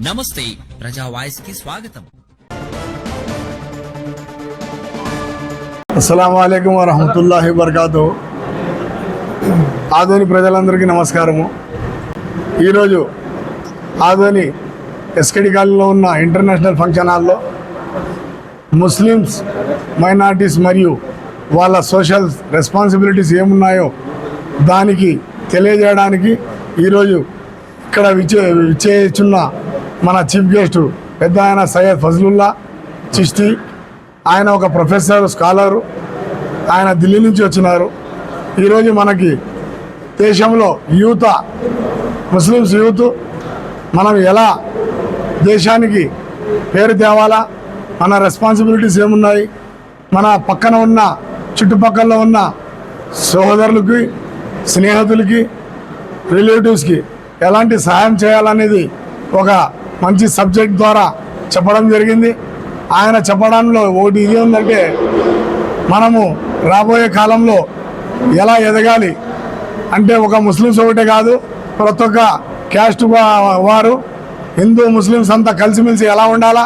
నమస్తే ప్రజా వాయిస్ కి స్వాగతం. అస్సలాము అలైకుం వరహమతుల్లాహి వబర్కాతు. ఆదోని ప్రజలందరికీ నమస్కారము. ఈరోజు ఆదోని ఎస్కేడి కాలనీలో ఉన్న ఇంటర్నేషనల్ ఫంక్షన్ హాల్లో ముస్లిమ్స్, మైనారిటీస్ మరియు వాళ్ళ సోషల్ రెస్పాన్సిబిలిటీస్ ఏమున్నాయో దానికి తెలియజేయడానికి ఈరోజు ఇక్కడ విచ్చేస్తున్న మన చీఫ్ గెస్ట్ పెద్ద ఆయన సయ్యద్ ఫజ్లుల్లా చిష్తి. ఆయన ఒక ప్రొఫెసర్, స్కాలరు. ఆయన ఢిల్లీ నుంచి వచ్చినారు. ఈరోజు మనకి దేశంలో యూత్, ముస్లిమ్స్ యూత్ మనం ఎలా దేశానికి పేరు తేవాలా, మన రెస్పాన్సిబిలిటీస్ ఏమున్నాయి, మన పక్కన ఉన్న చుట్టుపక్కల ఉన్న సహోదరులకి, స్నేహితులకి, రిలేటివ్స్కి ఎలాంటి సహాయం చేయాలనేది ఒక మంచి సబ్జెక్ట్ ద్వారా చెప్పడం జరిగింది. ఆయన చెప్పడంలో ఒకటి ఇది ఉందంటే, మనము రాబోయే కాలంలో ఎలా ఎదగాలి అంటే, ఒక ముస్లిమ్స్ ఒకటే కాదు, ప్రతి ఒక్క క్యాస్ట్ వారు, హిందూ ముస్లిమ్స్ అంతా కలిసిమెలిసి ఎలా ఉండాలా,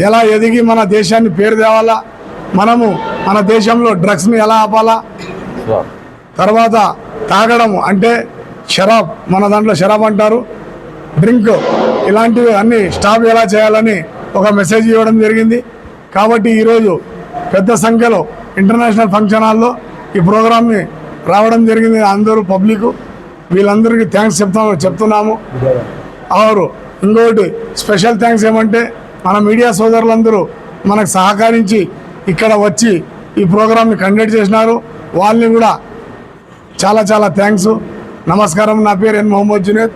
ఎలా ఎదిగి మన దేశాన్ని పేరు తేవాలా, మనము మన దేశంలో డ్రగ్స్ని ఎలా ఆపాలా, తర్వాత తాగడం అంటే షరాబ్, మన దాంట్లో షరాబ్ అంటారు, డ్రింక్, ఇలాంటివి అన్నీ స్టాప్ ఎలా చేయాలని ఒక మెసేజ్ ఇవ్వడం జరిగింది. కాబట్టి ఈరోజు పెద్ద సంఖ్యలో ఇంటర్నేషనల్ ఫంక్షన్ హాల్లో ఈ ప్రోగ్రామ్ని రావడం జరిగింది. అందరూ పబ్లిక్, వీళ్ళందరికీ థ్యాంక్స్ చెప్తున్నాము. అవరు ఇంకొకటి స్పెషల్ థ్యాంక్స్ ఏమంటే, మన మీడియా సోదరులందరూ మనకు సహకరించి ఇక్కడ వచ్చి ఈ ప్రోగ్రామ్ని కండక్ట్ చేసినారు. వాళ్ళని కూడా చాలా చాలా థ్యాంక్స్. నమస్కారం. నా పేరు ఎన్ మొహమ్మద్ జునేద్,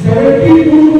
72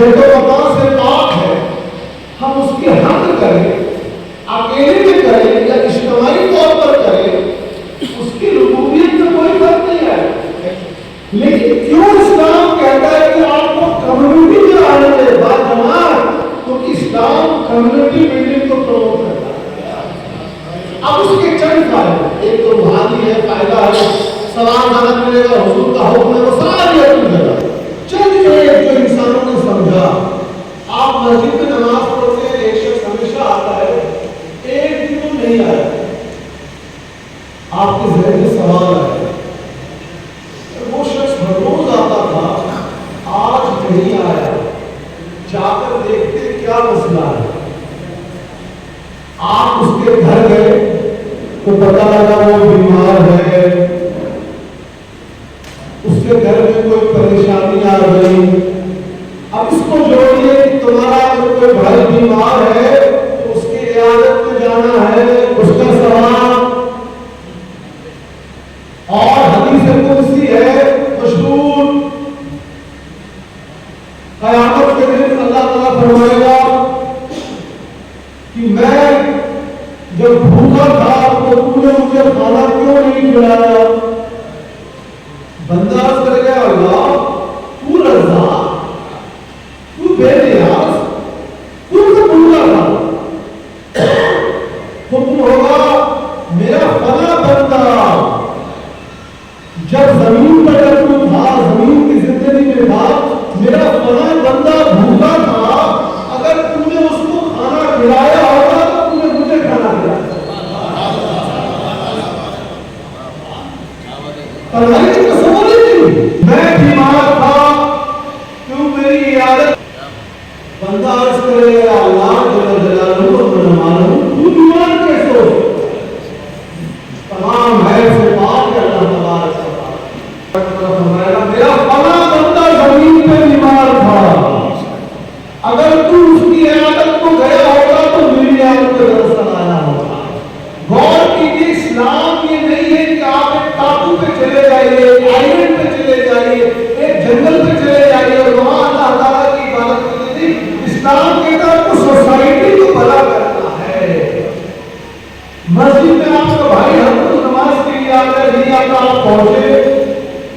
یہ تو وفا سے پاک ہے، ہم اس کی حد کریں، اکیلے میں کریں یا اجتماعی طور پر کریں، اس کی ربوبیت میں کوئی فرق نہیں ہے۔ لیکن کیوں اسلام کہتا ہے کہ آپ کو کمیونٹی میں آنے دے باجماعت؟ کیونکہ اسلام کمیونٹی بلڈنگ کو پروموٹ کرتا ہے۔ اب اس کے چند فائدے، ایک تو روحانی ہے، فائدہ ہے، ثواب مدد ملے گا، حضور کا حکم ہے، وہ ساری اپنی جگہ۔ چند ایک جو انسانوں نے سمجھا، آپ مسجد میں نماز پڑھتے ہیں، ایک شخص ہمیشہ آتا ہے، ایک دن وہ نہیں آیا، آپ کے ذہن میں سوال آئے، وہ شخص ہر روز آتا تھا، آج نہیں آیا، جا کر دیکھتے کیا مسئلہ ہے۔ آپ اس کے گھر گئے تو پتہ لگا وہ بیمار ہے، اس کے گھر میں کوئی پریشانی آ گئی۔ اب اس کو جوڑیے کہ تمہارا اگر کوئی بھائی بیمار ہے تو اس کی عیادت میں جانا ہے، اس کا ثواب، اور حدیث قدسی ہے مشہور، قیامت کے دن اللہ تعالیٰ فرمائے گا کہ میں جب بھوکا تھا تو تم نے مجھے کھانا کیوں نہیں کھلایا؟ بندہ عرض کرے گا اللہ تو رزاق، تو بے نیاز، تو بھوکا تھا، حکم ہوگا میرا فلاں بندہ جب زمین پر جب تو تھا، زمین کی زندگی میں تھا، میرا فلاں بندہ بھوکا تھا، اگر تم نے اس کو کھانا کھلایا ہوگا تو تم نے مجھے کھانا کھلایا۔ میں بیمار تھا، کیوں میری عیادت؟ بندہ عرض کرے گا اللہ جل جلالہ تو بیمار کیسے ہو؟ تمام ہے سے پاک ہے اللہ تبارک و تعالی۔ میرا فلاں بندہ زمین پہ بیمار تھا، اگر تو اس کی عیادت کو گیا ہوگا تو میری عیادت کو دراصل آیا ہوگا۔ غور کیجیے، اسلام یہ نہیں ہے کہ آپ ایک ٹاپو پہ چلے جائیے، آئلینڈ پہ چلے جائیے، ایک جنگل پہ چلے جائیے اور وہاں اللہ تعالیٰ کی عبادت کیجیے۔ اسلام کہتا ہے آپ کو سوسائٹی کو بھلا کرنا ہے۔ مسجد میں آپ کا بھائی ہر روز نماز کے لیے آتا ہے، نہیں آتا، آپ پہنچے،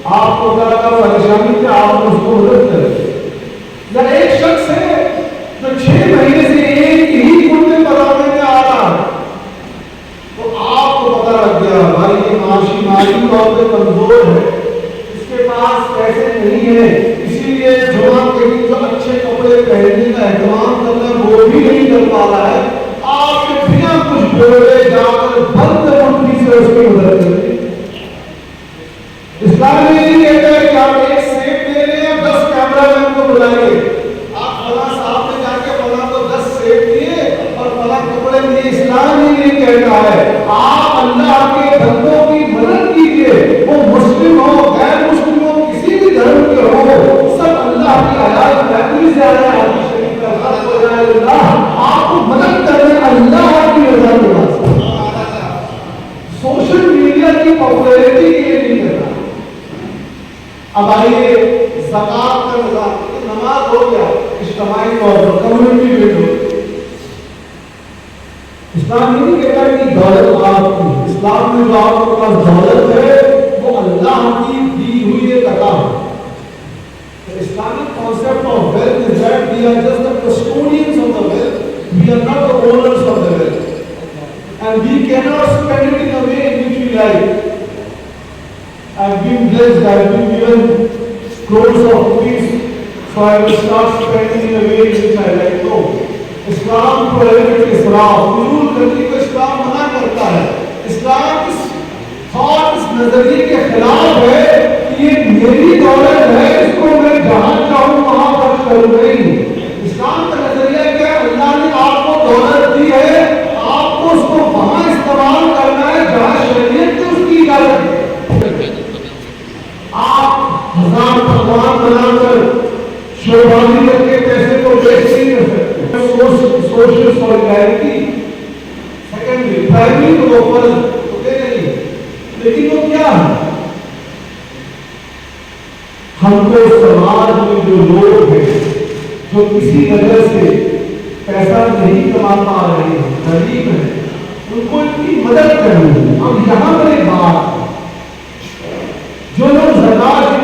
آپ کو ذرا کا پریشانی سے آپ اس کو مدد کریں۔ یا ایک شخص ہے جو 6 مہینے سے ایک ہی کرتے پرانے میں آ رہا ہے، تو آپ کو پتہ لگ گیا بھائی یہ معاشی طور پہ کمزور ہے، اس کے پاس پیسے نہیں ہے، اسی لیے جمعہ کے دن جو اچھے کپڑے پہننے کا اہتمام کرنا وہ بھی نہیں کر پا رہا ہے، آپ کے بنا کچھ بولے جا کر بند مٹھی سے اس کی مدد کریں۔ اسلام میں یہ کہتا ہے کہ آپ ایک سیب دے رہے ہیں، 10 کیمرہ مین کو بلائیے، آپ فلاں صاحب نے جا کے فلاں کو 10 سیب دیے اور فلاں کپڑے دیے۔ اسلام یہ کہتا ہے آپ اللہ کے بندوں کی مدد کیجیے، وہ مسلم ہو، غیر مسلم ہو، کسی بھی دھرم کے ہو، سب اللہ کی آیات بہتری سے آیا ہے، شریف کا خط ہو جائے اللہ آپ کو مدد کرنے اللہ کی رضا کے واسطے، سوشل میڈیا کی پاپولیرٹی کے لیے نہیں کرنا۔ اب آئیے زکات کا نظام، نماز ہو گیا اجتماعی طور پر کمیونٹی بلڈ۔ اسلام یہ نہیں کہتا کہ دولت آپ کی، اسلام میں جو آپ کے پاس دولت ہے وہ اللہ کی دی ہوئی ایک عطا ہے۔ Islamic concept of wealth is that we are just the custodians of the wealth, we are not the owners of the wealth, and we cannot spend it in a way in which we like. I have been blessed, I have been given crores of rupees, so I will start spending in a way in which I like. No, Islam prohibits اسراف، فضول خرچی کو اسلام منع کرتا ہے۔ اسلام اس thought, اس نظریے کے خلاف ہے کہ یہ میری دولت ہے، اس کو میں جہاں چاہوں وہاں خرچ کروں نہیں۔ اسلام کا نظریہ کیا ہے؟ اللہ نے آپ کو دولت دی ہے، آپ کو اس کو وہاں استعمال کرنا ہے جہاں شریعت نے اس کی اجازت دی۔ آپ 1000 پکوان بنا کر شوبازی کر کے پیسے کو ویسٹ نہیں کر سکتے۔ سوشل سولیڈیرٹی سیکنڈری، پرائمری تو وہ فرض ہوتے نہیں، لیکن وہ کیا ہے؟ ہم کو سماج میں جو لوگ ہیں جو کسی وجہ سے پیسہ نہیں کما پا رہے ہیں، غریب ہیں، ان کو ان کی مدد کروں. اب یہاں پر ایک بات، جو لوگ زکات